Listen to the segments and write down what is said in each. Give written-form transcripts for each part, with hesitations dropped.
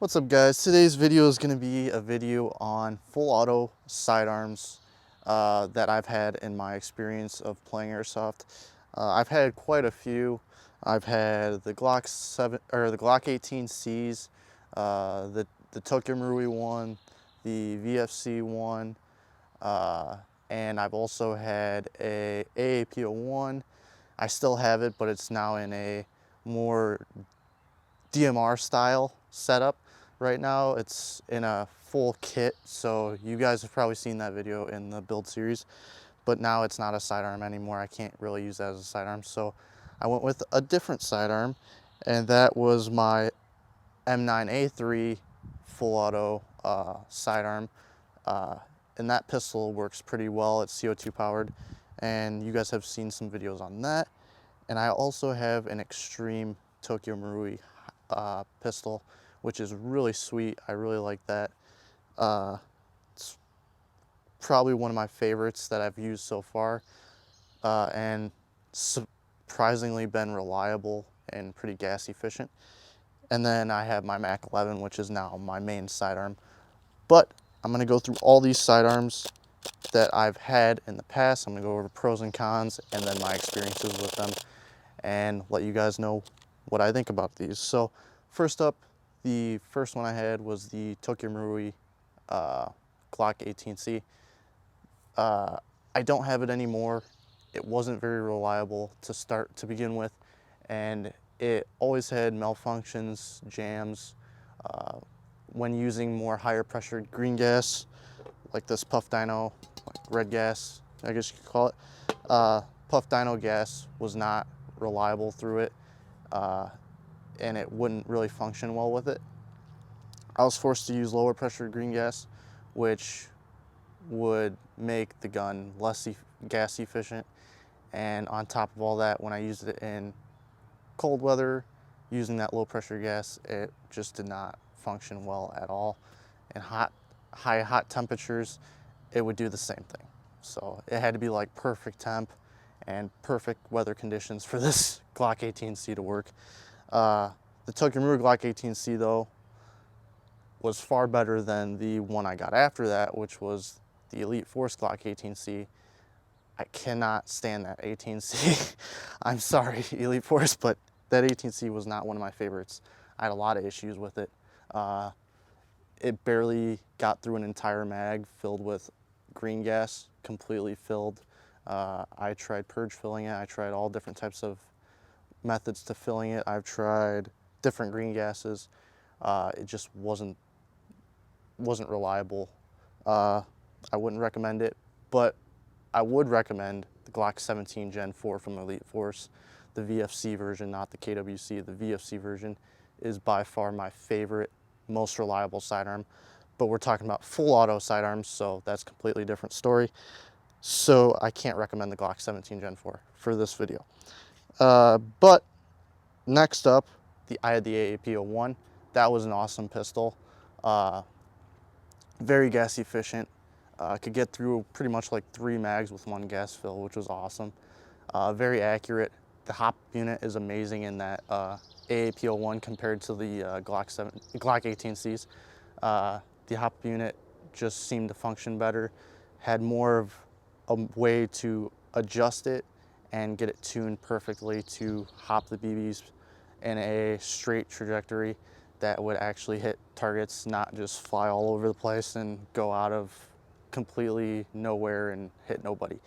What's up, guys? Today's video is going to be a video on full auto sidearms that I've had in my experience of playing airsoft. I've had quite a few. I've had the Glock 7 or the Glock 18Cs, the Tokyo Marui one, the VFC one, and I've also had a AAP01. I still have it, but it's now in a more DMR style setup. Right now it's in a full kit, so you guys have probably seen that video in the build series, but now it's not a sidearm anymore. I can't really use that as a sidearm, so I went with a different sidearm, and that was my M9A3 full auto sidearm. And that pistol works pretty well. It's CO2 powered, and you guys have seen some videos on that. And I also have an Xtreme Tokyo Marui pistol, which is really sweet. I really like that. It's probably one of my favorites that I've used so far, and surprisingly been reliable and pretty gas efficient. And then I have my Mac 11, which is now my main sidearm. But I'm gonna go through all these sidearms that I've had in the past. I'm gonna go over pros and cons and then my experiences with them and let you guys know what I think about these. So first up, the first one I had was the Tokyo Marui Glock 18c. I don't have it anymore. It wasn't very reliable to begin with, and it always had malfunctions, jams. When using more higher pressured green gas, like this puff dino, like red gas, I guess you could call it, puff dino gas was not reliable through it, and it wouldn't really function well with it. I was forced to use lower pressure green gas, which would make the gun less gas efficient. And on top of all that, when I used it in cold weather, using that low pressure gas, it just did not function well at all. In high hot temperatures, it would do the same thing. So it had to be like perfect temp and perfect weather conditions for this Glock 18C to work. The Tokyo Marui Glock 18C though was far better than the one I got after that, which was the Elite Force Glock 18C. I cannot stand that 18C. I'm sorry, Elite Force, but that 18C was not one of my favorites. I had a lot of issues with it. It barely got through an entire mag filled with green gas, completely filled. I tried purge filling it. I tried all different types of methods to filling it. I've tried different green gases. It just wasn't reliable. I wouldn't recommend it, but I would recommend the Glock 17 Gen 4 from Elite Force. The VFC version, not the KWC. The VFC version is by far my favorite, most reliable sidearm. But we're talking about full auto sidearms, so that's a completely different story. So I can't recommend the Glock 17 Gen 4 for this video. But next up, I had the AAP01. That was an awesome pistol. Very gas efficient. Could get through pretty much like 3 mags with 1 gas fill, which was awesome. Very accurate. The hop unit is amazing in that AAP01 compared to the Glock 18Cs. The hop unit just seemed to function better, had more of a way to adjust it and get it tuned perfectly to hop the BBs in a straight trajectory that would actually hit targets, not just fly all over the place and go out of completely nowhere and hit nobody.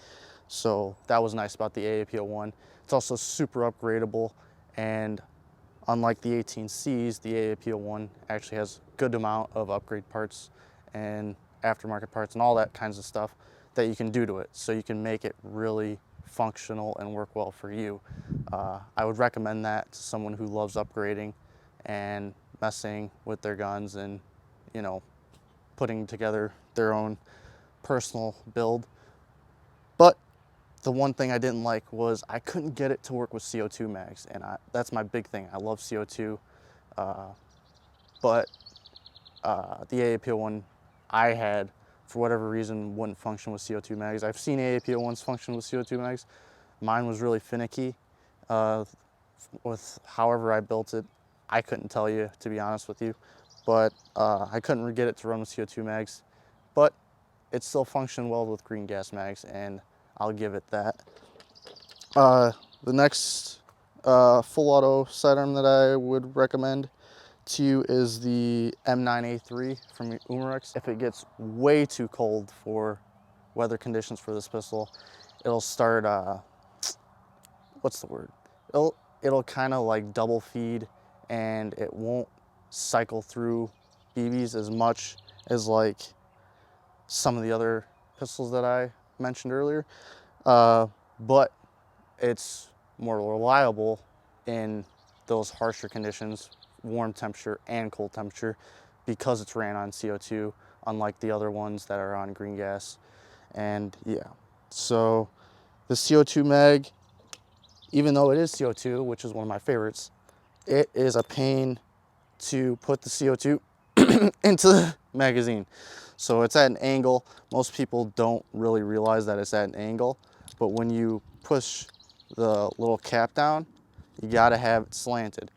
So that was nice about the AAP01. It's also super upgradable, and unlike the 18Cs, the AAP01 actually has a good amount of upgrade parts and aftermarket parts and all that kinds of stuff that you can do to it, so you can make it really functional and work well for you. I would recommend that to someone who loves upgrading and messing with their guns and, you know, putting together their own personal build. But the one thing I didn't like was I couldn't get it to work with CO2 mags, and that's my big thing. I love CO2, but the AAP01 I had, for whatever reason, wouldn't function with CO2 mags. I've seen AAP01s function with CO2 mags. Mine was really finicky with however I built it. I couldn't tell you, to be honest with you, but I couldn't get it to run with CO2 mags, but it still functioned well with green gas mags, and I'll give it that. The next full auto sidearm that I would recommend to you is the M9A3 from Umarex. If it gets way too cold for weather conditions for this pistol, it'll start, what's the word? It'll kind of like double feed, and it won't cycle through BBs as much as like some of the other pistols that I mentioned earlier. But it's more reliable in those harsher conditions, warm temperature and cold temperature, because it's ran on CO2, unlike the other ones that are on green gas. And yeah, so the CO2 mag, even though it is CO2, which is one of my favorites, it is a pain to put the CO2 into the magazine. So it's at an angle. Most people don't really realize that it's at an angle, but when you push the little cap down, you gotta have it slanted.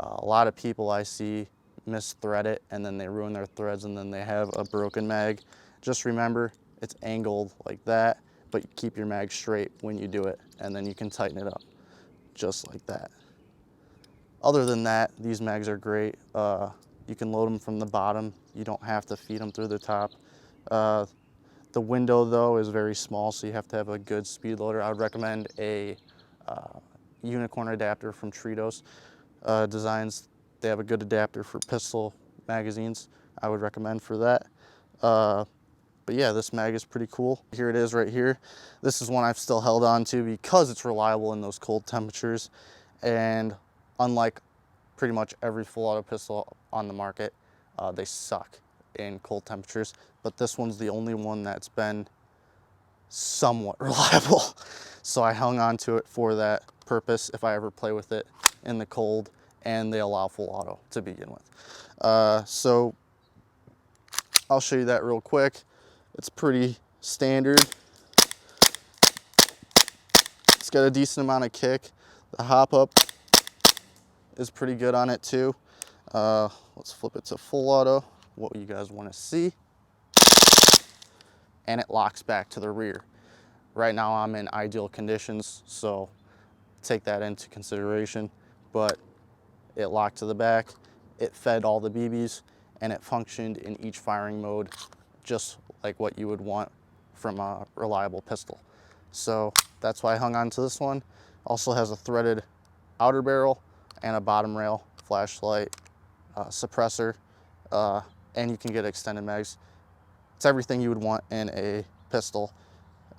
A lot of people I see misthread it, and then they ruin their threads, and then they have a broken mag. Just remember, it's angled like that, but you keep your mag straight when you do it, and then you can tighten it up just like that. Other than that, these mags are great. You can load them from the bottom. You don't have to feed them through the top. The window though is very small, so you have to have a good speed loader. I would recommend a unicorn adapter from Tritos Designs. They have a good adapter for pistol magazines. I would recommend for that. But yeah, this mag is pretty cool. Here it is right here. This is one I've still held on to because it's reliable in those cold temperatures. And unlike pretty much every full auto pistol on the market, they suck in cold temperatures. But this one's the only one that's been somewhat reliable. So I hung on to it for that purpose if I ever play with it in the cold, and they allow full auto to begin with. So I'll show you that real quick. It's pretty standard. It's got a decent amount of kick. The hop up is pretty good on it too. Let's flip it to full auto, what you guys want to see. And it locks back to the rear. Right now I'm in ideal conditions, so take that into consideration, but it locked to the back, it fed all the BBs, and it functioned in each firing mode just like what you would want from a reliable pistol. So that's why I hung on to this one. Also has a threaded outer barrel and a bottom rail, flashlight, suppressor, and you can get extended mags. It's everything you would want in a pistol,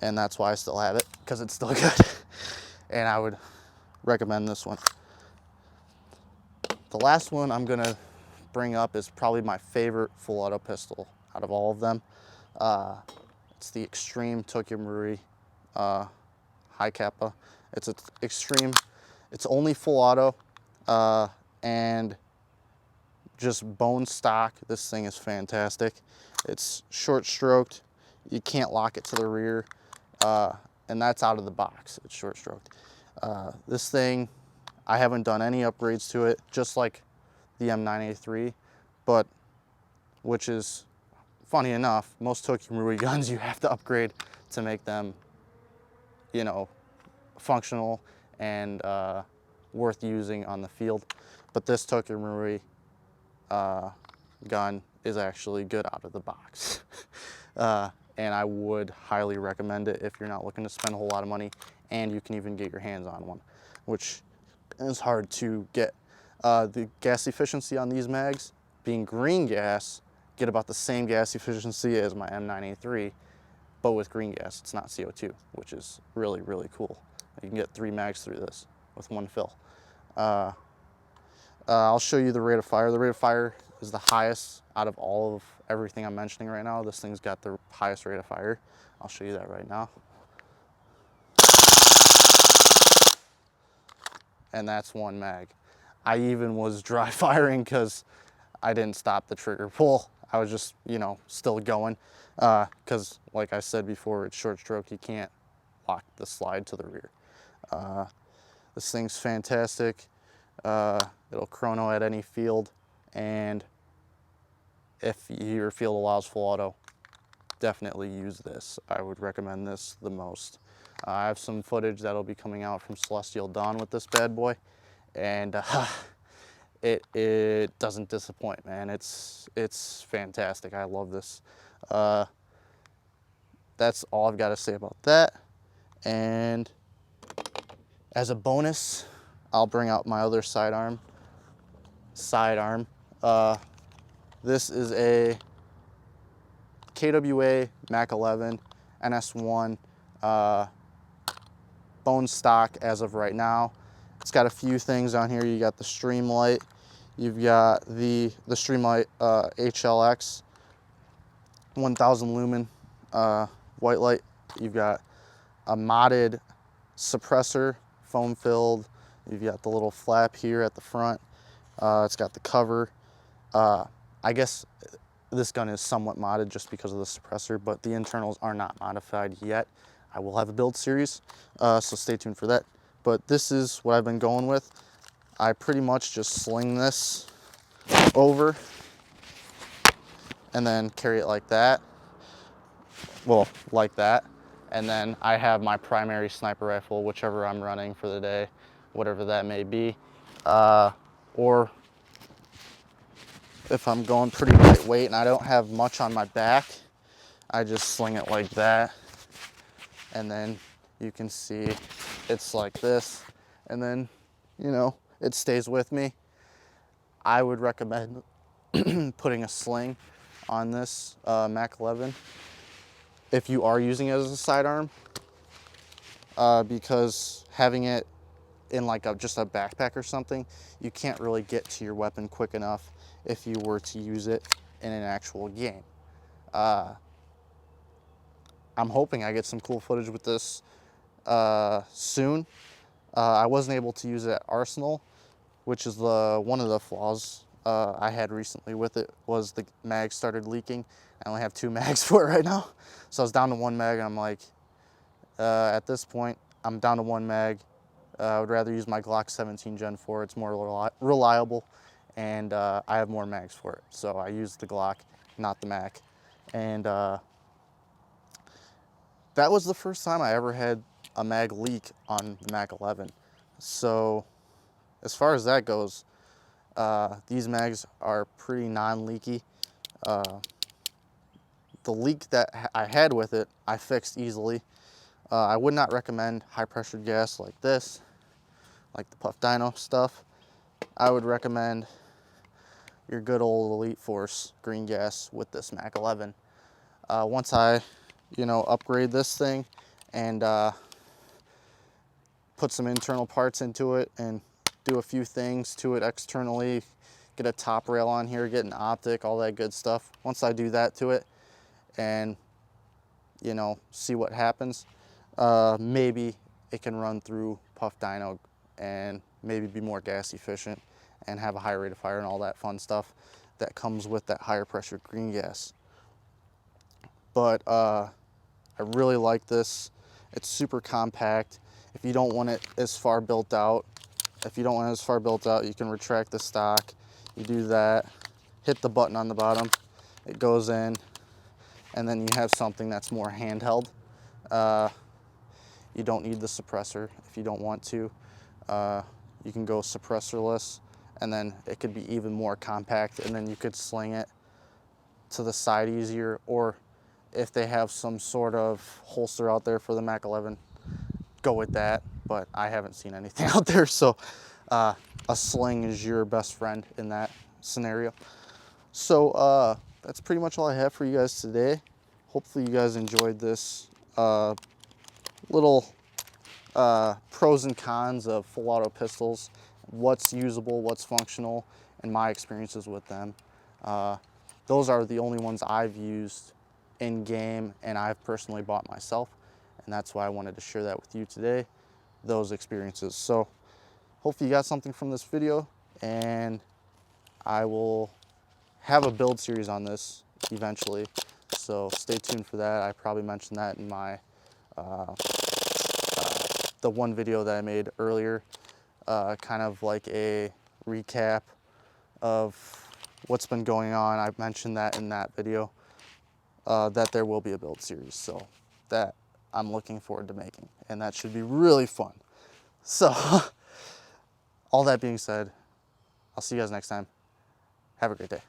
and that's why I still have it, because it's still good. And I would recommend this one. The last one I'm gonna bring up is probably my favorite full auto pistol out of all of them. It's the Xtreme Tokyo Marui High Kappa. It's an Xtreme. It's only full auto, and just bone stock. This thing is fantastic. It's short stroked. You can't lock it to the rear, and that's out of the box. It's short stroked. This thing, I haven't done any upgrades to it, just like the M9A3, but which is funny enough, most Tokyo Marui guns you have to upgrade to make them, you know, functional and worth using on the field. But this Tokyo Marui gun is actually good out of the box. And I would highly recommend it if you're not looking to spend a whole lot of money, and you can even get your hands on one, which is hard to get. The gas efficiency on these mags, being green gas, get about the same gas efficiency as my M9A3, but with green gas, it's not CO2, which is really, really cool. You can get 3 mags through this with one fill. I'll show you the rate of fire. The rate of fire is the highest out of all of everything I'm mentioning right now. This thing's got the highest rate of fire. I'll show you that right now. And that's 1 mag. I even was dry firing because I didn't stop the trigger pull. I was just, you know, still going because, like I said before, it's short stroke. You can't lock the slide to the rear. This thing's fantastic. It'll chrono at any field, and if your field allows full auto, definitely use this. I would recommend this the most. I have some footage that'll be coming out from Celestial Dawn with this bad boy, and it doesn't disappoint, man. It's fantastic. I love this. That's all I've got to say about that. And as a bonus, I'll bring out my other sidearm. This is a KWA Mac 11 NS1 bone stock as of right now. It's got a few things on here. You got the Xtreme light. You've got the Xtreme light HLX 1000 lumen white light. You've got a modded suppressor, foam filled. You've got the little flap here at the front. It's got the cover. I guess this gun is somewhat modded just because of the suppressor, but the internals are not modified yet. I will have a build series, so stay tuned for that. But this is what I've been going with. I pretty much just sling this over and then carry it like that. Well, like that. And then I have my primary sniper rifle, whichever I'm running for the day, whatever that may be. Or if I'm going pretty lightweight and I don't have much on my back, I just sling it like that. And then you can see it's like this. And then, you know, it stays with me. I would recommend putting a sling on this Mac 11 if you are using it as a sidearm, because having it in like just a backpack or something, you can't really get to your weapon quick enough if you were to use it in an actual game. I'm hoping I get some cool footage with this soon. I wasn't able to use it at Arsenal, which is one of the flaws I had recently with it, was the mag started leaking. I only have 2 mags for it right now. So I was down to 1 mag, and I'm like, at this point, I'm down to 1 mag. I would rather use my Glock 17 Gen 4. It's more reliable, and I have more mags for it. So I used the Glock, not the Mac. And that was the first time I ever had a mag leak on the Mac 11. So as far as that goes, these mags are pretty non-leaky. The leak that I had with it, I fixed easily. I would not recommend high pressured gas like this, like the Puff Dino stuff. I would recommend your good old Elite Force green gas with this Mac 11. Once I, upgrade this thing and put some internal parts into it and do a few things to it externally, get a top rail on here, get an optic, all that good stuff. Once I do that to it and, see what happens, maybe it can run through Puff Dino and maybe be more gas efficient and have a higher rate of fire and all that fun stuff that comes with that higher pressure green gas. But I really like this. It's super compact. If you don't want it as far built out, you can retract the stock. You do that, hit the button on the bottom, it goes in, and then you have something that's more handheld. You don't need the suppressor if you don't want to. You can go suppressorless, and then it could be even more compact, and then you could sling it to the side easier, or if they have some sort of holster out there for the Mac 11, go with that, but I haven't seen anything out there, so a sling is your best friend in that scenario. So that's pretty much all I have for you guys today. Hopefully you guys enjoyed this little pros and cons of full auto pistols, what's usable, what's functional, and my experiences with them. Those are the only ones I've used in game and I've personally bought myself, and that's why I wanted to share that with you today, those experiences. So hopefully you got something from this video, and I will have a build series on this eventually, so stay tuned for that. I probably mentioned that in my the one video that I made earlier. kind of like a recap of what's been going on. I mentioned that in that video, that there will be a build series, so that I'm looking forward to making, and that should be really fun. So, all that being said, I'll see you guys next time. Have a great day.